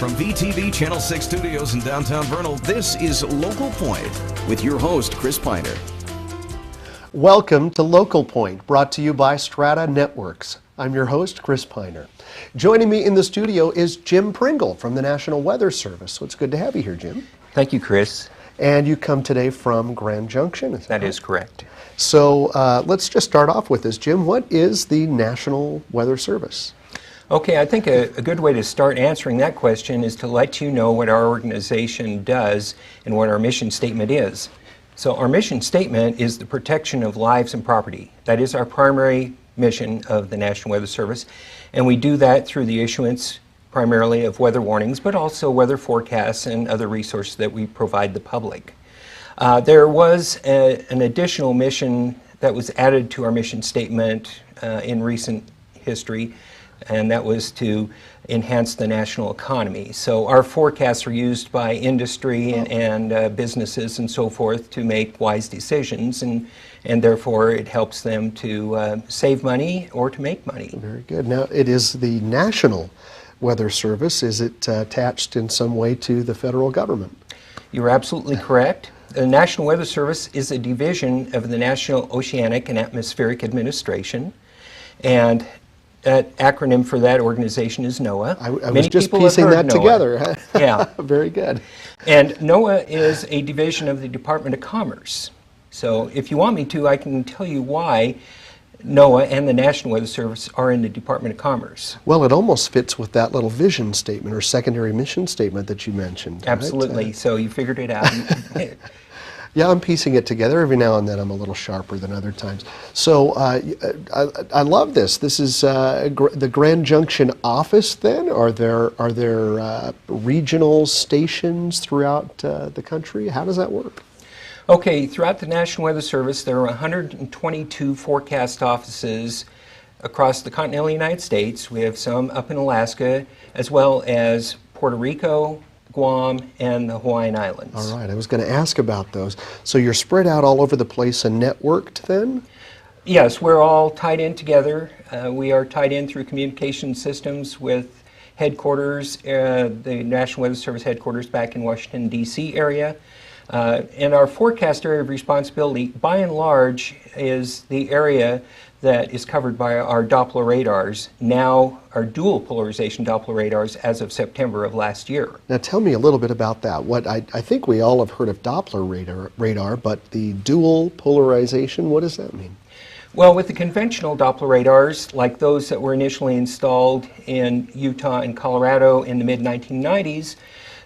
From VTV Channel 6 Studios in downtown Vernal, this is Local Point with your host, Chris Piner. Welcome to Local Point, brought to you by Strata Networks. I'm your host, Chris Piner. Joining me in the studio is Jim Pringle from the National Weather Service. So it's good to have you here, Jim. Thank you, Chris. And you come today from Grand Junction, is That is correct. So let's just start off with this, Jim. What is the National Weather Service? Okay, I think a good way to start answering that question is to let you know what our organization does and what our mission statement is. So our mission statement is the protection of lives and property. That is our primary mission of the National Weather Service, and we do that through the issuance primarily of weather warnings, but also weather forecasts and other resources that we provide the public. There was an additional mission that was added to our mission statement in recent history, and that was to enhance the national economy. So our forecasts are used by industry and businesses and so forth to make wise decisions, and therefore it helps them to save money or to make money. Very good. Now, it is the National Weather Service. Is it attached in some way to the federal government? You're absolutely correct. The National Weather Service is a division of the National Oceanic and Atmospheric Administration, and that acronym for that organization is NOAA. I was just piecing that together. Yeah. Very good. And NOAA is a division of the Department of Commerce. So if you want me to, I can tell you why NOAA and the National Weather Service are in the Department of Commerce. Well, it almost fits with that little vision statement or secondary mission statement that you mentioned. Absolutely. Right? So you figured it out. Yeah, I'm piecing it together. Every now and then I'm a little sharper than other times. So I love this. This is the Grand Junction office then? Are there regional stations throughout the country? How does that work? Okay, throughout the National Weather Service, there are 122 forecast offices across the continental United States. We have some up in Alaska, as well as Puerto Rico, Guam, and the Hawaiian Islands. All right, I was going to ask about those. So you're spread out all over the place and networked then? Yes, we're all tied in together. We are tied in through communication systems with headquarters, the National Weather Service headquarters back in Washington, D.C. area. And our forecast area of responsibility, by and large, is the area that is covered by our Doppler radars, now our dual polarization Doppler radars as of September of last year. Now tell me a little bit about that. What I think we all have heard of Doppler radar, but the dual polarization, what does that mean? Well, with the conventional Doppler radars, like those that were initially installed in Utah and Colorado in the mid-1990s,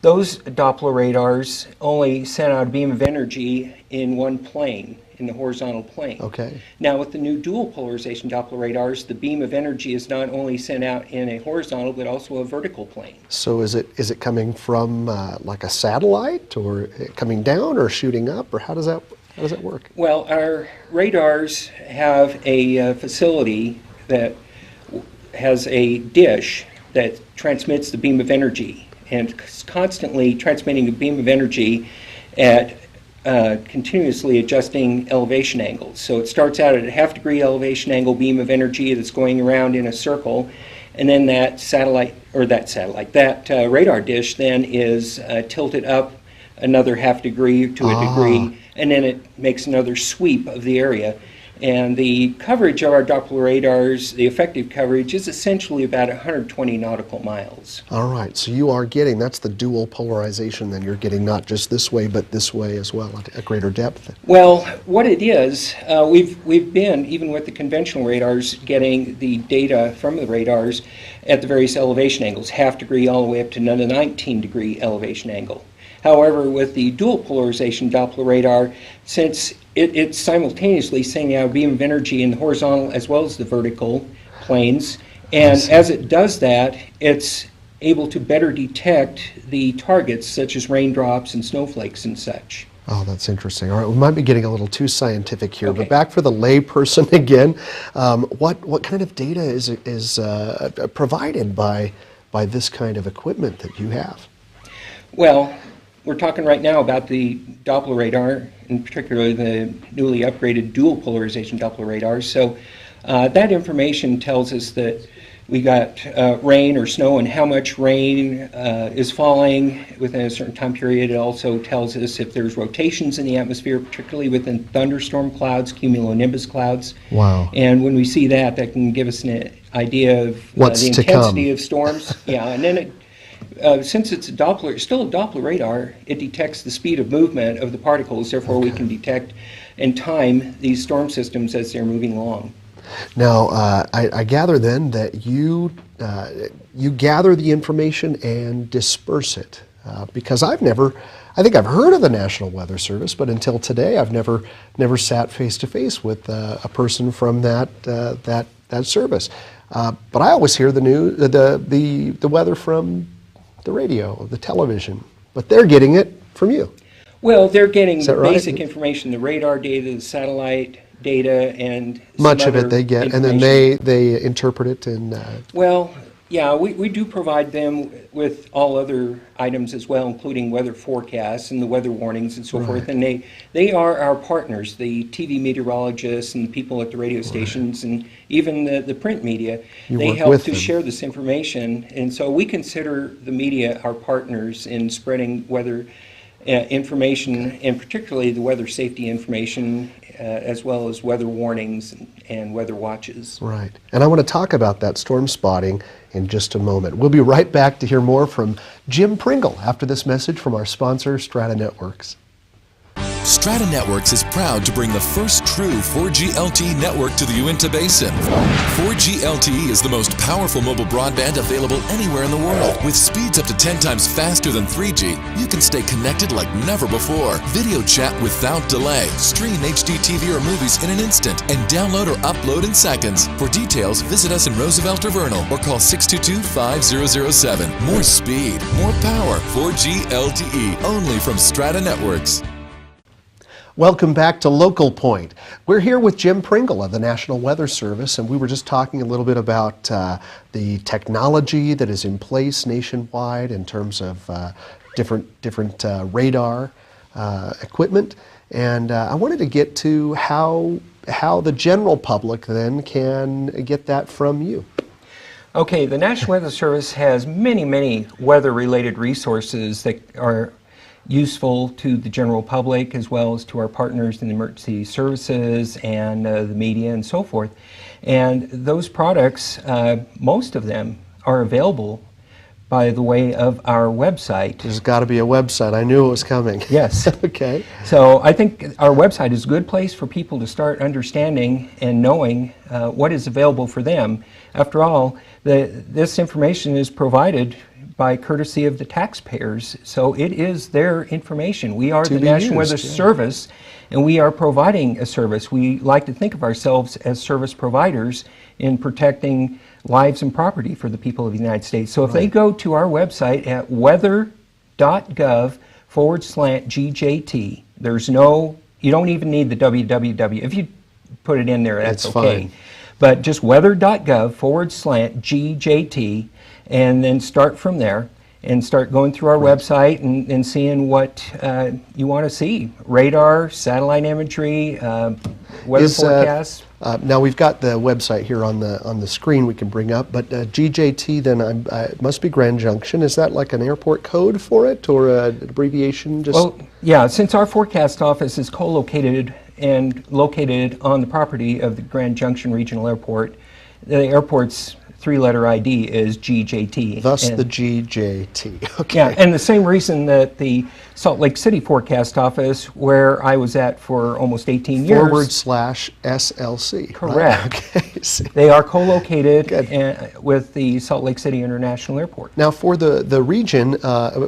those Doppler radars only sent out a beam of energy in one plane, in the horizontal plane. Okay. Now with the new dual polarization Doppler radars, the beam of energy is not only sent out in a horizontal but also a vertical plane. So is it coming from like a satellite, or coming down or shooting up, or how does that work? Well, our radars have a facility that has a dish that transmits the beam of energy, and it's constantly transmitting a beam of energy at continuously adjusting elevation angles. So it starts out at a half-degree elevation angle beam of energy that's going around in a circle, and then that radar dish then is tilted up another half-degree to a degree, and then it makes another sweep of the area. And the coverage of our Doppler radars, the effective coverage, is essentially about 120 nautical miles. All right, so you are getting, that's the dual polarization, then you're getting not just this way, but this way as well, at greater depth. Well, what it is, we've been, even with the conventional radars, getting the data from the radars at the various elevation angles, half-degree all the way up to another 19-degree elevation angle. However, with the dual polarization Doppler radar, since it's simultaneously sending out a beam of energy in the horizontal as well as the vertical planes, and as it does that, it's able to better detect the targets such as raindrops and snowflakes and such. Oh, that's interesting. All right, we might be getting a little too scientific here, Okay. but back for the lay person again, what kind of data is provided by this kind of equipment that you have? Well, we're talking right now about the Doppler radar, in particular the newly upgraded dual polarization Doppler radars. So that information tells us that we got rain or snow and how much rain is falling within a certain time period. It also tells us if there's rotations in the atmosphere, particularly within thunderstorm clouds, cumulonimbus clouds. Wow. And when we see that, that can give us an idea of What's the to intensity come. of storms. Yeah, and then since it's a Doppler, still a Doppler radar, it detects the speed of movement of the particles. Therefore, we can detect and time these storm systems as they're moving along. Now, I gather then that you gather the information and disperse it, because I think I've heard of the National Weather Service, but until today I've never sat face to face with a person from that service. But I always hear the weather from the radio, the television, but they're getting it from you. Well, they're getting Is the that right? basic information, the radar data, the satellite data, and some Much of other it they get, and then information. they interpret it and. Well, yeah, we do provide them with all other items as well, including weather forecasts and the weather warnings and so forth. And they are our partners, the TV meteorologists and the people at the radio stations and even the print media. You They work help with to them. share this information. And so we consider the media our partners in spreading weather information, and particularly the weather safety information, as well as weather warnings and weather watches. Right. And I want to talk about that storm spotting in just a moment. We'll be right back to hear more from Jim Pringle after this message from our sponsor, Strata Networks. Strata Networks is proud to bring the first true 4G LTE network to the Uinta Basin. 4G LTE is the most powerful mobile broadband available anywhere in the world. With speeds up to 10 times faster than 3G, you can stay connected like never before. Video chat without delay, stream HD TV or movies in an instant, and download or upload in seconds. For details, visit us in Roosevelt or Vernal or call 622-5007. More speed, more power. 4G LTE, only from Strata Networks. Welcome back to Local Point. We're here with Jim Pringle of the National Weather Service, and we were just talking a little bit about the technology that is in place nationwide in terms of different radar equipment. And I wanted to get to how the general public then can get that from you. Okay, the National Weather Service has many weather-related resources that are useful to the general public as well as to our partners in the emergency services and the media and so forth. And those products, most of them are available by the way of our website. There's got to be a website. I knew it was coming. Yes. Okay. So I think our website is a good place for people to start understanding and knowing what is available for them. After all, this information is provided by courtesy of the taxpayers, so it is their information. We are the National Weather Service, and we are providing a service. We like to think of ourselves as service providers in protecting lives and property for the people of the United States. So if they go to our website at weather.gov/GJT, there's no, you don't even need the www. If you put it in there, that's okay. Fine. But just weather.gov/GJT, and then start from there and start going through our website and seeing what you want to see. Radar, satellite imagery, weather forecasts. Now we've got the website here on the screen we can bring up, but GJT then it must be Grand Junction. Is that like an airport code for it or an abbreviation? Well, yeah, since our forecast office is co-located and located on the property of the Grand Junction Regional Airport, the airport's three-letter ID is GJT. Thus the GJT. Okay. Yeah, and the same reason that the Salt Lake City Forecast Office, where I was at for almost 18 years. /SLC. Correct. Right? Okay. See. They are co-located with the Salt Lake City International Airport. Now for the region,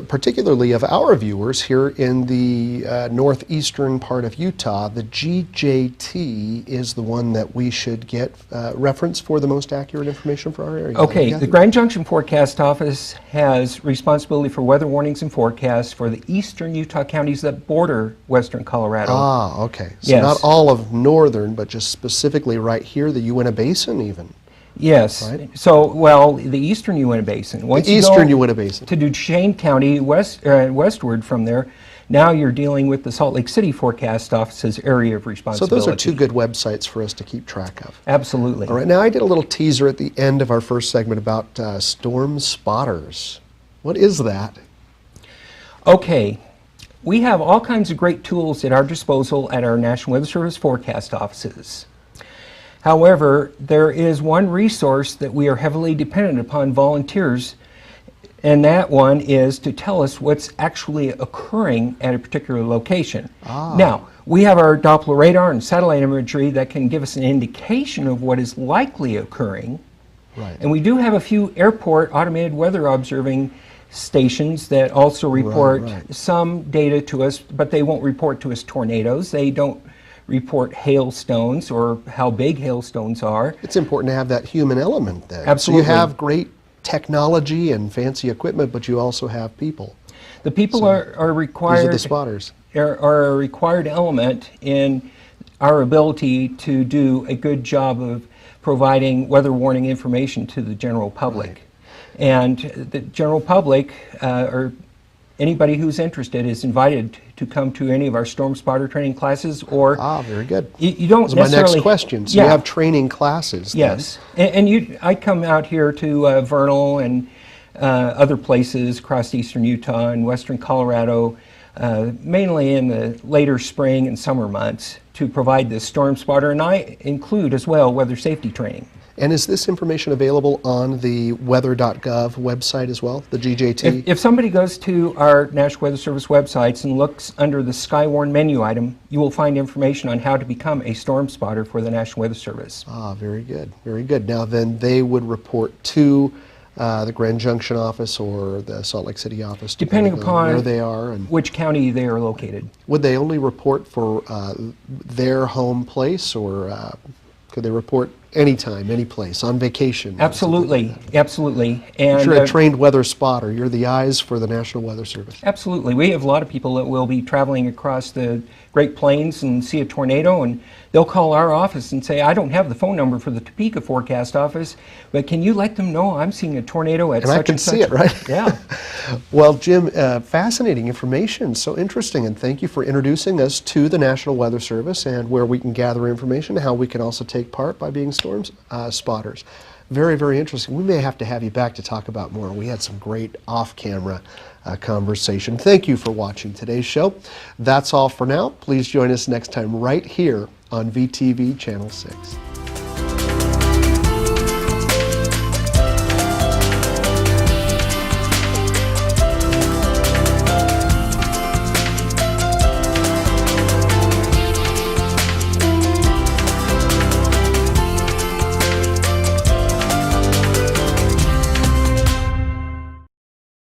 particularly of our viewers here in the northeastern part of Utah, the GJT is the one that we should get reference for the most accurate information for our area. Okay, the Grand Junction Forecast Office has responsibility for weather warnings and forecasts for the eastern Utah counties that border western Colorado. Ah, okay. So Yes. not all of northern, but just specifically right here, the Uinta Basin even. Yes. Right? So, well, the eastern Uinta Basin. Once you eastern go Uinta Basin. to Duchesne County, westward from there, now you're dealing with the Salt Lake City Forecast Office's area of So responsibility. those are two good websites for us to keep track of. Absolutely. All right, now I did a little teaser at the end of our first segment about storm spotters. What is that? Okay. We have all kinds of great tools at our disposal at our National Weather Service forecast offices. However, there is one resource that we are heavily dependent upon volunteers, and that one is to tell us what's actually occurring at a particular location. Now, we have our Doppler radar and satellite imagery that can give us an indication of what is likely occurring. Right. And we do have a few airport automated weather observing stations that also report right. some data to us, but they won't report to us tornadoes. They don't report hailstones or how big hailstones are. It's important to have that human element there. Absolutely. So you have great technology and fancy equipment, but you also have people. The people are required. These are the spotters. Are a required element in our ability to do a good job of providing weather warning information to the general public. Right. And the general public, or anybody who's interested, is invited to come to any of our storm spotter training classes, or Very good. you don't That was my necessarily. next question. So Yeah. you have training classes. then. Yes, and I come out here to Vernal and other places across eastern Utah and western Colorado, mainly in the later spring and summer months, to provide this storm spotter, and I include as well weather safety training. And is this information available on the weather.gov website as well, the GJT? If somebody goes to our National Weather Service websites and looks under the Skywarn menu item, you will find information on how to become a storm spotter for the National Weather Service. Very good, very good. Now then, they would report to the Grand Junction office or the Salt Lake City office, Depending upon where they are. And which county they are located. would they only report for their home place, or could they report anytime, any place, on vacation? Absolutely, absolutely. And You're a trained weather spotter. You're the eyes for the National Weather Service. absolutely. We have a lot of people that will be traveling across the Great Plains and see a tornado, and they'll call our office and say, I don't have the phone number for the Topeka forecast office, but can you let them know I'm seeing a tornado at And such I can and such? see it, right? Yeah. Well, Jim, fascinating information, so interesting, and thank you for introducing us to the National Weather Service and where we can gather information, how we can also take part by being storm spotters. Very, very interesting. We may have to have you back to talk about more. We had some great off-camera conversation. Thank you for watching today's show. That's all for now. Please join us next time right here on VTV Channel 6.